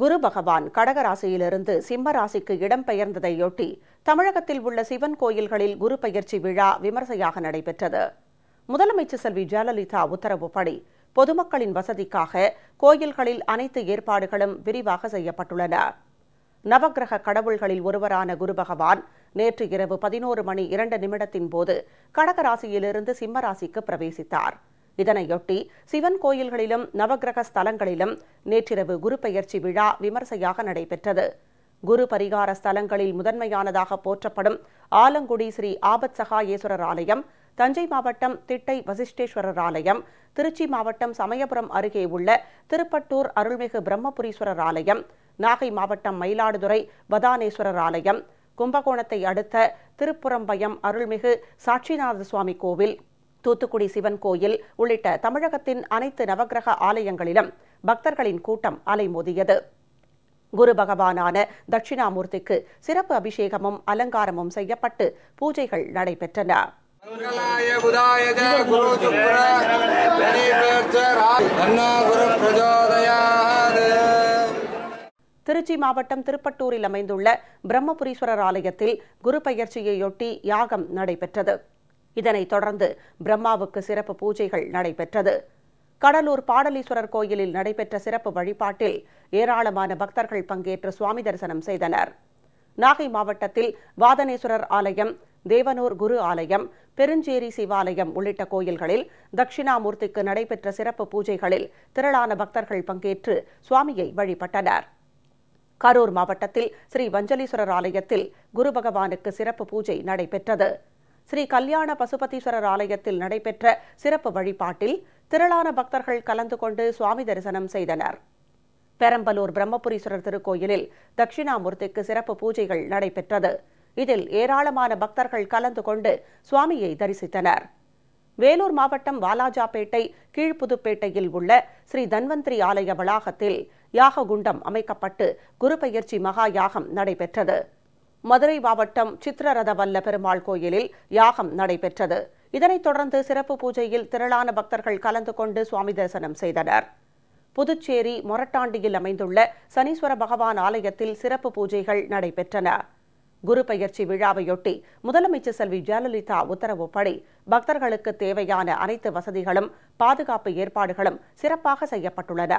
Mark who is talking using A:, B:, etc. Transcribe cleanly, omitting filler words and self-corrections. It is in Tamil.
A: குரு பகவான் கடகராசியிலிருந்து சிம்ம ராசிக்கு இடம்பெயர்ந்ததையொட்டி தமிழகத்தில் உள்ள சிவன் கோயில்களில் குரு பெயர்ச்சி விழா விமர்சையாக நடைபெற்றது. முதலமைச்சர் செல்வி ஜெயலலிதா உத்தரவுப்படி பொதுமக்களின் வசதிக்காக கோயில்களில் அனைத்து ஏற்பாடுகளும் விரிவாக செய்யப்பட்டுள்ளன. நவக்கிரக கடவுள்களில் ஒருவரான குரு பகவான் நேற்று இரவு 11:02 போது கடகராசியிலிருந்து சிம்ம ராசிக்கு பிரவேசித்தார். இதனையொட்டி சிவன் கோயில்களிலும் நவக்கிரக ஸ்தலங்களிலும் நேற்றிரவு குரு பெயர்ச்சி விழா விமர்சையாக நடைபெற்றது. குரு பரிகார ஸ்தலங்களில் முதன்மையானதாக போற்றப்படும் ஆலங்குடி ஸ்ரீ ஆபத் சகாயேஸ்வரர் ஆலயம், தஞ்சை மாவட்டம் திட்டை வசிஷ்டேஸ்வரர் ஆலயம், திருச்சி மாவட்டம் சமயபுரம் அருகே உள்ள திருப்பட்டூர் அருள்மிகு பிரம்மபுரீஸ்வரர் ஆலயம், நாகை மாவட்டம் மயிலாடுதுறை வதானேஸ்வரர் ஆலயம், கும்பகோணத்தை அடுத்த திருப்புறம்பயம் அருள்மிகு சாட்சிநாத சுவாமி கோவில், தூத்துக்குடி சிவன் கோயில் உள்ளிட்ட தமிழகத்தின் அனைத்து நவக்கிரக ஆலயங்களிலும் பக்தர்களின் கூட்டம் அலைமோதியது. குரு பகவானான தட்சிணாமூர்த்திக்கு சிறப்பு அபிஷேகமும் அலங்காரமும் செய்யப்பட்டு பூஜைகள் நடைபெற்றன. திருச்சி மாவட்டம் திருப்பட்டூரில் அமைந்துள்ள பிரம்மபுரீஸ்வரர் ஆலயத்தில் குரு பெயர்ச்சியையொட்டி யாகம் நடைபெற்றது. இதனைத் தொடர்ந்து பிரம்மாவுக்கு சிறப்பு பூஜைகள் நடைபெற்றது. கடலூர் பாடலீஸ்வரர் கோயிலில் நடைபெற்ற சிறப்பு வழிபாட்டில் ஏராளமான பக்தர்கள் பங்கேற்று சுவாமி தரிசனம் செய்தனர். நாகை மாவட்டத்தில் வாதனேஸ்வரர் ஆலயம், தேவனூர் குரு ஆலயம், பெருஞ்சேரி சிவாலயம் உள்ளிட்ட கோயில்களில் தட்சிணாமூர்த்திக்கு நடைபெற்ற சிறப்பு பூஜைகளில் திரளான பக்தர்கள் பங்கேற்று சுவாமியை வழிபட்டனர். கரூர் மாவட்டத்தில் ஸ்ரீ வஞ்சலீஸ்வரர் ஆலயத்தில் குரு பகவானுக்கு சிறப்பு பூஜை நடைபெற்றது. ஸ்ரீ கல்யாண பசுபதீஸ்வரர் ஆலயத்தில் நடைபெற்ற சிறப்பு வழிபாட்டில் திரளான பக்தர்கள் கலந்து கொண்டு சுவாமி தரிசனம் செய்தனர். பெரம்பலூர் பிரம்மபுரீஸ்வரர் திருக்கோயிலில் தட்சிணாமூர்த்திக்கு சிறப்பு பூஜைகள் நடைபெற்றது. இதில் ஏராளமான பக்தர்கள் கலந்து கொண்டு சுவாமியை தரிசித்தனர். வேலூர் மாவட்டம் வாலாஜாபேட்டை கீழ்புதுப்பேட்டையில் உள்ள ஸ்ரீ தன்வந்திரி ஆலய வளாகத்தில் யாக குண்டம் அமைக்கப்பட்டு குரு பெயர்ச்சி மகா யாகம் நடைபெற்றது. மதுரை மாவட்டம் சித்திரரதவல்ல பெருமாள் கோயிலில் யாகம் நடைபெற்றது. இதனைத் தொடர்ந்து சிறப்பு பூஜையில் திரளான பக்தர்கள் கலந்து கொண்டு சுவாமி தரிசனம் செய்தனர். புதுச்சேரி மொரட்டாண்டியில் அமைந்துள்ள சனீஸ்வர பகவான் ஆலயத்தில் சிறப்பு பூஜைகள் நடைபெற்றன. குரு பெயர்ச்சி விழாவையொட்டி முதலமைச்சர் செல்வி ஜெயலலிதா உத்தரவுப்படி பக்தர்களுக்கு தேவையான அனைத்து வசதிகளும் பாதுகாப்பு ஏற்பாடுகளும் சிறப்பாக செய்யப்பட்டுள்ளன.